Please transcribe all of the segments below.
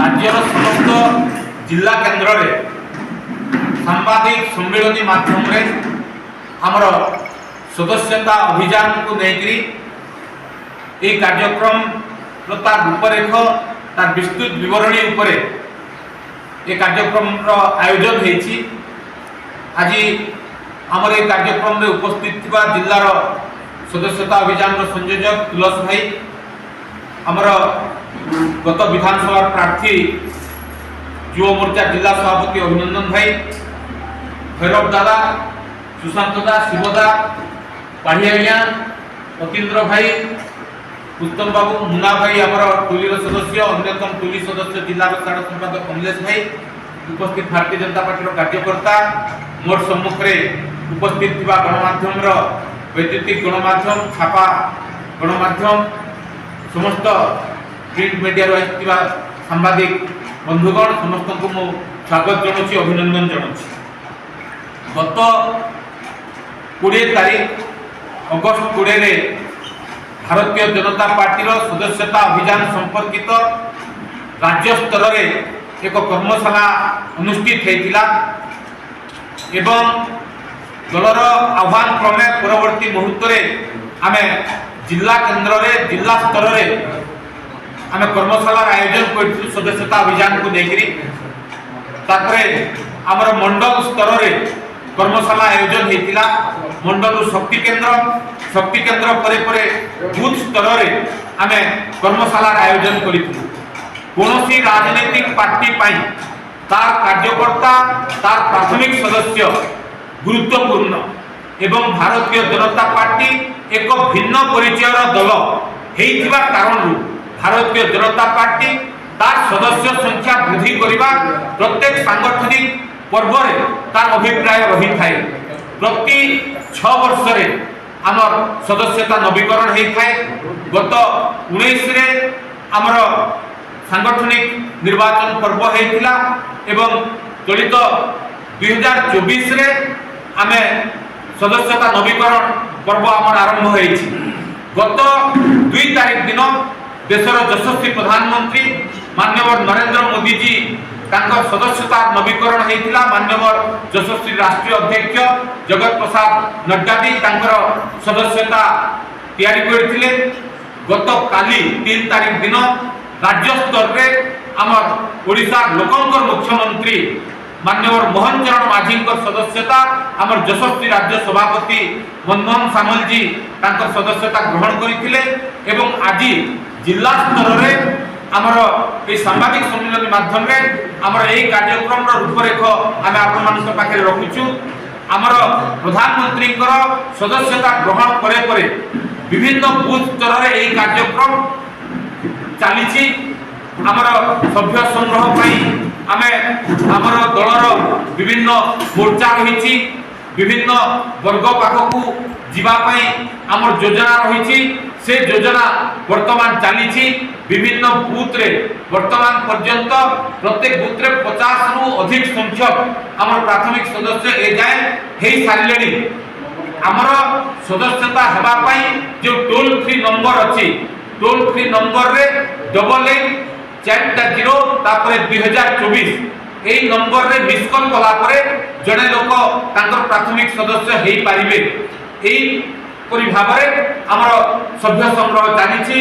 राज्यर समस्त जिला केन्द्र रे सांबादिक सम्मेलन माध्यम रे आमर सदस्यता अभियान को लेकरी ये कार्यक्रम तार रूपरेख तार विस्तृत विवरणी उपरे ये कार्यक्रम आयोजन होती। आज आमर ये कार्यक्रम रे उपस्थित थिबा जिलार सदस्यता अभियान संयोजक तुलस भाई, आमर गत विधानसभा प्रार्थी युव मोर्चा जिला सभापति अभिनंदन भाई, भैरव दादा, सुशांत दा, शिवदा, पाढ़िया, अतीन्द्र भाई, उत्तम बाबू, मुना भाई, आमर टोली सदस्य अन्यतम टोली सदस्य जिला साधारण संपादक कमलेश भाई, उपस्थित भारतीय जनता पार्टी कार्यकर्ता, मोर सम्मुख में उपस्थित थिबा गणमाध्यम वैद्युतिक गणमाध्यम, छापा गणमाध्यम, समस्त प्रिंट मीडिया रही सांबादिक बंधुगण समस्त को मु स्वागत जनाऊँ, अभिनंदन जनाऊँ। गत 20 तारीख अगस्त 20 रे भारतीय जनता पार्टी सदस्यता अभियान संपर्कित राज्य स्तर में एक कर्मशाला अनुष्ठित होता एवं दलर आह्वान क्रमे परवर्ती मुहूर्त आम जिला केन्द्र में जिला स्तर में आम कर्मशाला आयोजन कर सदस्यता अभियान को लेकर आमर मंडल स्तर में कर्मशाला आयोजन होता। मंडल शक्ति केन्द्र परे परे बूथ स्तर में आम कर्मशाला आयोजन करूँ। कौन राजनीतिक पार्टी तार कार्यकर्ता तार प्राथमिक सदस्य गुरुत्वपूर्ण एवं भारतीय जनता पार्टी एक भिन्न परिचय दल होइथिबा कारणरू भारतीय जनता पार्टी तार सदस्य संख्या वृद्धि करने प्रत्येक सांगठनिक पर्व तार अभिप्राय रही थाए। प्रति 6 वर्ष रे आमर सदस्यता नवीकरण होता है। गत 19 रे आमर सांगठनिक निर्वाचन पर्व होता एवं चलित 2024 रे आमे सदस्यता नवीकरण पर्व आमर आरंभ होइछि। गत 2 तारीख दिन देशर यशस्वी प्रधानमंत्री माननीय नरेंद्र मोदी जी तांकर सदस्यता नवीकरण होता। माननीय यशस्वी राष्ट्रीय अध्यक्ष जगत प्रसाद नड्डा जी तांकर सदस्यता तैयारी करथिले। गत काली 3 तारीख दिन राज्य स्तर में आमर ओडिशा लोकंकर मुख्यमंत्री माननीय मोहन चरण माझी सदस्यता आमर यशस्वी राज्य सभापति मनमोहन सामल जी तांकर सदस्यता ग्रहण करथिले एवं आज जिला स्तर में आमर ये सांबादिक सम्मेलन माध्यम आमर यही कार्यक्रम रूपरेख आम आपण पाखे रखुचु। आमर प्रधानमंत्री सदस्यता ग्रहण परे परे विभिन्न बूथ स्तर में यही कार्यक्रम चली। आमर सभ्य संग्रह आमर दलर विभिन्न मोर्चा रही विभिन्न वर्ग पाखक जीवाई आमर योजना रही से योजना वर्तमान चली। विभिन्न बूथ रे वर्तमान पर्यंत प्रत्येक बूथ रे 50 रु अधिक संख्यक आमर प्राथमिक सदस्य ए जाए हे सारे। आमर सदस्यता हेबाई जो टोल फ्री नंबर अच्छी टोल फ्री नंबर रे 8840 2024 यही नंबर रे मिस कॉल कला परे जड़े लोक तांकर प्राथमिक सदस्य हेई पारिबे। एई परि भाबरे हमर सभ्य संग्रह चली।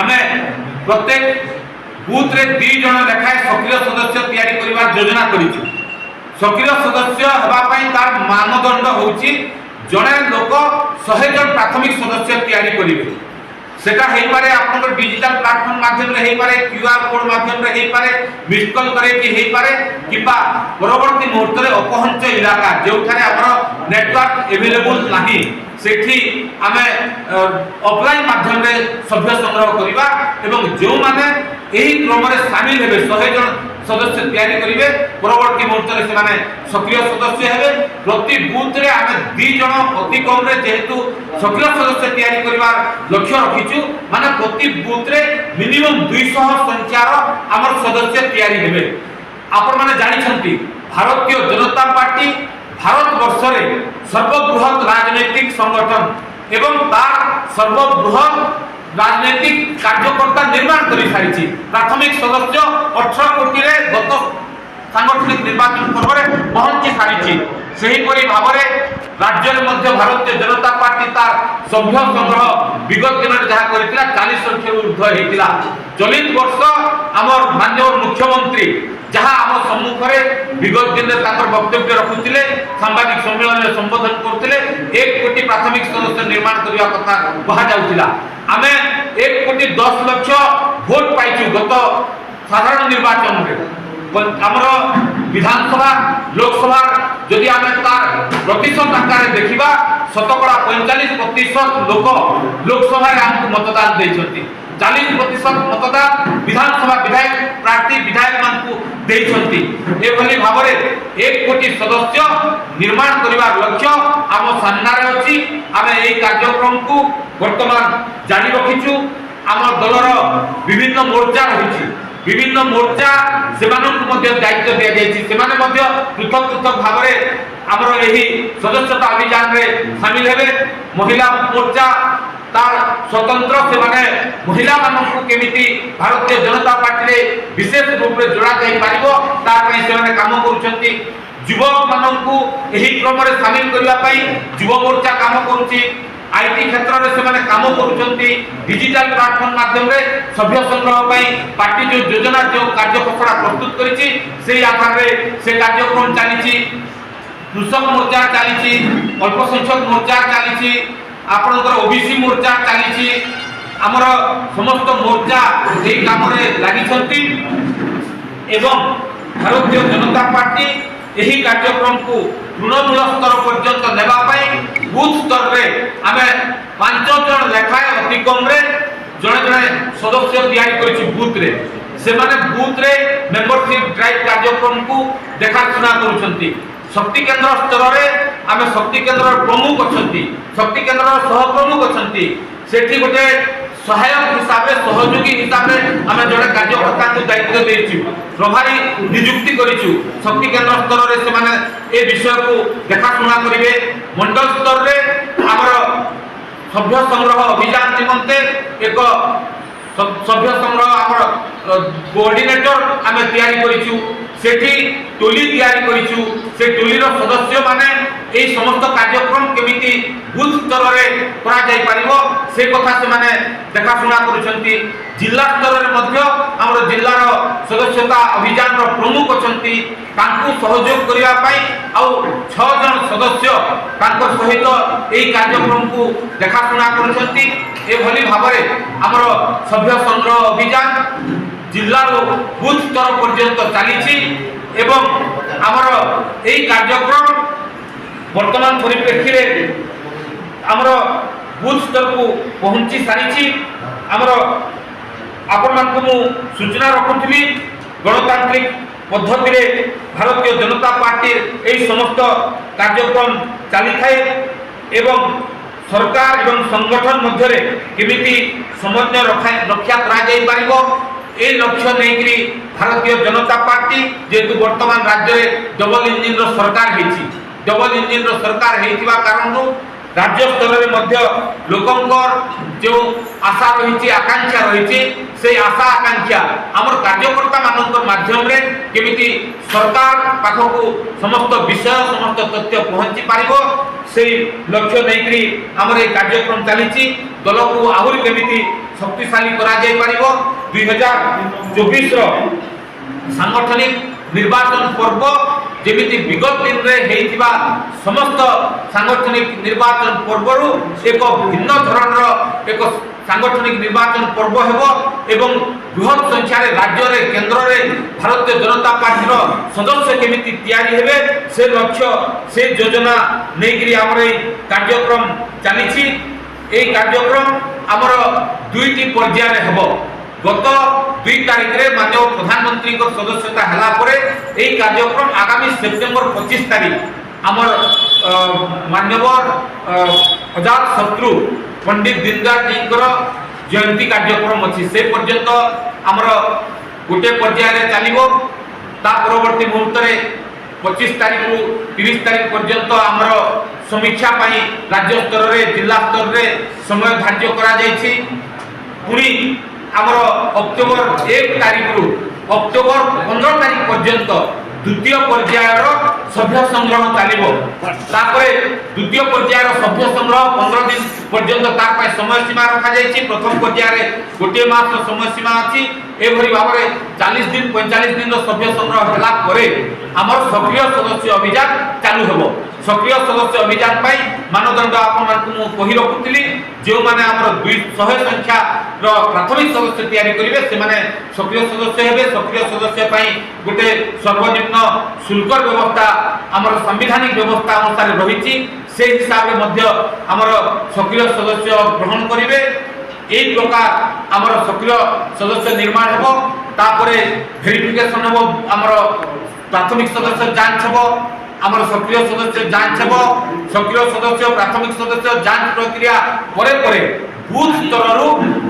आमे प्रत्येक बूथ रे 2 जन लेखाय सक्रिय सदस्य तैयारी करिवार योजना करिछु। सक्रिय सदस्य हेबा पई तार मानदंड होउची जड़े लोक 100 जन प्राथमिक सदस्य तैयारी करिवे। सेटा हेई पारे आपनकर डिजिटल प्लेटफॉर्म माध्यम रे हेई पारे, क्यूआर कोड माध्यम रे हेई पारे, मिस कॉल करे कि हेई पारे किबा परवर्ती मुहूर्त रे अपहंच इलाका जेउठारे हमर नेटवर्क अवेलेबल नाही सेठी आमे ऑफलाइन माध्यम रे सभ्य संग्रह करिबा एवं जो माने एही क्रम रे शामिल हेबे 100 जन सदस्य तैयारी करिवे। परवर्ती मुहूर्त रे से माने सक्रिय सदस्य हेबे। प्रति बूथ रे आमे 2 जन अति कम रे जेहेतु सक्रिय सदस्य तैयारी करिवार लक्ष्य रखिछु माने प्रति बूथ रे मिनिमम 200 संख्यार हमर सदस्य तैयारी हेबे। आपण माने जानि छंती भारतीय जनता पार्टी भारत वर्ष रे सर्वबृहत राजनीतिक संगठन एवं तार सर्वबृहत রাজনৈতিক কার্যকর্তা নির্মাণ করে সারিছি। প্রাথমিক সদস্য 18 কোটিরে গত সাংগঠনিক নির্বাচন পর্বে পৌঁছি সারিছি। সেহিপরি ভাবে রাজ্যের মধ্যে ভারতীয় জনতা পার্টি তার সভ্য সংগ্রহ বিগত দিনের যা করে 40 লক্ষর ঊর্ধ্ব হয়েছিল। চলিত বর্ষ আমার মাননীয় মুখ্যমন্ত্রী যাহা আমার সম্মুখে বিগত দিনে তাঁর বক্তব্য রখুলে সাংবাদিক সম্মেলনে সম্বোধন করুলে 1 কোটি প্রাথমিক সদস্য নির্মাণ করা কথা কুহযাউছিলা। আমি 1 কোটি 10 লক্ষ ভোট পাইছু গত সাধারণ নির্বাচନରେ। আমার বিধানসভা লোকসভার যদি আমি তার প্রতিশত আকারে দেখিবা শতকড়া 45% লোক লোকসভায় আমাকে মতদান দিয়েছেন। 40% মতদান বিধানসভা বিধায়ক প্রার্থী বিধায়ক মানুষ দিয়েছেন। এভাবে ভাবে 1 কোটি সদস্য নির্মাণ করিবার লক্ষ্য আম সামনারে অছি। আমি এই কার্যক্রমকে বর্তমান জারি রাখিছু। আমার দলর বিভিন্ন মোর্চা রয়েছে, বিভিন্ন মোর্চা সেমানଙ୍କୁ ମଧ୍ୟ ଦାୟିତ୍ୱ ଦିଆଯାଇଛି। ସେମାନେ ମଧ୍ୟ ପୃଥକ ପୃଥକ ଭାବରେ ଆମର ଏହି ସଦସ୍ୟତା ଅଭିଯାନରେ ସାମିଲ ହେବେ। ମହିଳା ମୋର୍ଚା ତାର ସ୍ୱତନ୍ତ୍ର ସେମାନେ ମହିଳାମାନଙ୍କୁ କେମିତି ଭାରତୀୟ ଜନତା ପାର୍ଟିରେ ବିଶେଷ ରୂପରେ ଯୋଡ଼ା ଯାଇପାରିବ ତା ପାଇଁ ସେମାନେ କାମ କରୁଛନ୍ତି। ଯୁବକମାନଙ୍କୁ ଏହି କ୍ରମରେ ସାମିଲ କରିବା ପାଇଁ ଯୁବ ମୋର୍ଚା କାମ କରୁଛି। आईटी क्षेत्र में से काम करुँच। डिजिटल प्लाटफर्म माध्यम सभ्य संग्रह पार्टी जो योजना जो कार्यखसड़ा प्रस्तुत कर आधार से कार्यक्रम चली। कृषक मोर्चा चली, अल्प संख्यक मोर्चा चली, आपणकर ओबीसी मोर्चा चली। आमर समस्त मोर्चा यही काम लगी एवं भारतीय जनता पार्टी यही कार्यक्रम को तृणमूल स्तर पर्यंत नेबाई बूथ स्तर में आम 5 जन लेखाएं अति कम जड़े जड़े सदस्य तैयारी बूथ रे से बूथ रे मेंबरशिप ड्राइव कार्यक्रम को देखाशुना करुँच। शक्ति केन्द्र स्तर में आम शक्ति केन्द्र प्रमुख अच्छा, शक्ति केन्द्र सह प्रमुख अच्छा, से गोटे सहायक हिसाब से सहयोगी हिसाब से आम जड़े कार्यकर्ता को दायित्व देचु, प्रभारी नियुक्ति करिचु। शक्ति केन्द्र स्तर में से विषय को देखाशुना करेंगे। मंडल स्तर में आमर सभ्य संग्रह अभियान निमंते एक सभ्य संग्रह आमर कोऑर्डिनेटर आम तैयारी करिचु। सेठी टोली तैयारी करिचु। से टोलीर सदस्य माने এই সমস্ত কার্যক্রম কেমিতি বুথ স্তরে করা যাই পারিব সে কথা সে মানে দেখাশোনা করুছন্তি। जिला स्तर में आम जिलार सदस्यता अभियान प्रमुख अच्छा सहयोग करने 6 जन सदस्य सहित यही कार्यक्रम को देखाशुना कर भाव आम सभ्य संग्रह अभियान जिला बूथ स्तर पर्यंत चली। आमर यही कार्यक्रम वर्तमान परिप्रेक्षी आमर बूथ स्तर को पहुंची सारी। आमर आपण मानक मु सूचना रखुली गणतांत्रिक पद्धति रे भारतीय जनता पार्टी यही समस्त कार्यक्रम चली थाए एवं सरकार एवं संगठन मध्य केमिति समन्वय रक्षा करा जाई पारिबो ए लक्ष्य नहीं भारतीय जनता पार्टी जेतु वर्तमान राज्य में डबल इंजिन रो सरकार हेछि। डबल इंजिन रो सरकार हेतिबा कारण राज्य स्तर में लोकंकर जो आशा रही आकांक्षा रही से आशा आकांक्षा आमर कार्यकर्ता मानकर माध्यम रे केमिति सरकार पाखक समस्त विषय समस्त तथ्य पहुंची पारिबो से लक्ष्य नहीं आमर ये कार्यक्रम चली। दल को आहरी केमिति शक्तिशाली करा जाय पारिबो 2024 रो सांगठनिक निर्वाचन पर्व जेमिति विगत दिन में समस्त सांगठनिक निर्वाचन पर्वरु एक भिन्न धरणर एक सांगठनिक निर्वाचन पर्व हेबो एवं बृहत संख्यार राज्य रे केंद्र रे भारतीय जनता पार्टी सदस्य केमिति तैयारी हेबे से लक्ष्य से योजना नहीं आमर कार्यक्रम चली। यही कार्यक्रम आमर 2टी पर्याय हेबो। गत 2 तारीख में माननीय प्रधानमंत्री सदस्यता है यही कार्यक्रम आगामी सेप्टेम्बर 25 तारीख आमर माननीय अजात शत्रु पंडित दीनदयाल जी जयंती कार्यक्रम अच्छी से पर्यंत आमर गोटे पर्याय चलो। परवर्ती मुहूर्त 25 तारीख रु 30 तारीख पर्यंत आमर समीक्षा राज्य स्तर में जिला स्तर में समय धार्य करा जायछि। पुणी आमर अक्टोबर 1 तारीख रु अक्टोबर 15 तारीख पर्यंत द्वितीय पर्यायर सभ्य संग्रह चलो द्वितीय पर्यायर सभ्य संग्रह 15 दिन पर्यंत तार समय सीमा रखा जाइए। प्रथम पर्यायर गोटे मास समय सीमा अच्छी एभली भाव में 40 दिन 45 दिन सभ्य संग्रह है आमर सक्रिय सदस्य अभियान चालू हम। सक्रिय सदस्य अभियान मानदंड आपहि रखुली जो मैंने 200 संख्या प्राथमिक सदस्य तैयारी करेंगे से सक्रिय सदस्य हे। सक्रिय सदस्य गोटे सर्वनिम्न शुल्क व्यवस्था आमर संविधानिक व्यवस्था अनुसार रही से हिसाब से आमर सक्रिय सदस्य ग्रहण करेंगे। यही प्रकार आमर सक्रिय सदस्य निर्माण हो भेरिफिकेशन हम आमर प्राथमिक सदस्य जांच हम आमर सक्रिय सदस्य जांच हम। सक्रिय सदस्य प्राथमिक सदस्य जांच प्रक्रिया परे परे बूथ स्तर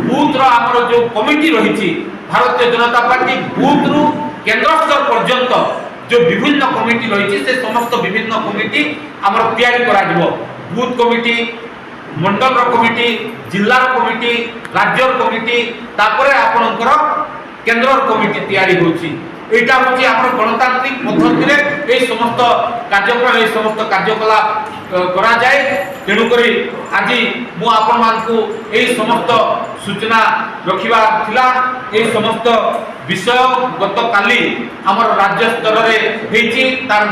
बूथ आमर जो कमिटी रही भारतीय जनता पार्टी बूथ रु केंद्र स्तर पर्यंत जो विभिन्न कमिटी रही से समस्त विभिन्न कमिटी आमर तैयारी करा बूथ कमिटी मंडल कमिटी जिला कमिटी राज्य कमिटी तापरे आपणकर केंद्र कमिटी तैयारी होची। एटा होची आमर गणतांत्रिक पद्धति ए समस्त कार्यक्रम ए समस्त कार्यकलाप करा जाए। तेणु करी आज मु आपण मानकु ए समस्त सूचना रखिबा थिला। ए समस्त विषय गत काली आमर राज्य स्तर रे हेची तार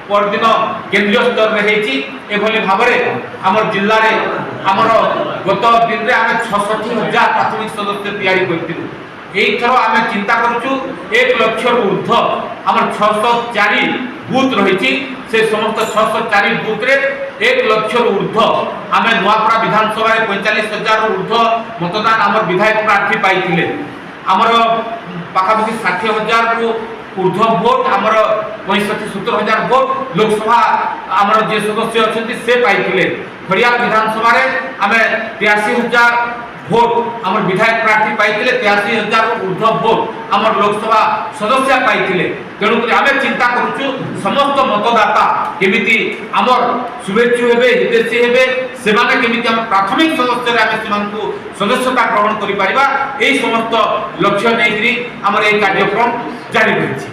परदिन केंद्रीय स्तर में होती भाव आमर जिले में आमर गत दिन में आम 66,000 प्राथमिक सदस्य तैयारी करूँ। यही आम चिंता करूँ 1 लाख ऊर्ध्व आमर 604 बूथ रही से समस्त 604 बूथ रे 1 लाख ऊर्ध्व आम नुआपड़ा विधानसभा 45,000 ऊर्ध्व मतदान आमर विधायक प्रार्थी पाई आमर पाखापाखि 60,000 रु ऊर्ध्व भोट आमर 65-70,000 भोट लोकसभा आमर जे सदस्य अच्छा से पाई। खड़ियाल विधानसभा आम 83,000 भोट आमर विधायक प्रार्थी पाई 83,000 ऊर्ध्व भोट आमर लोकसभा सदस्य पाई। तेणुक आम चिंता करूँ समस्त मतदाता केमिति आमर शुभेच्छु हेबे हितैषी हेबे सेमाने केमिति आम प्राथमिक सदस्य आम सेमानकु सदस्यता ग्रहण करि परिबा। एई समस्त लक्ष्य नेकरी आमर ए कार्यक्रम जारी रही।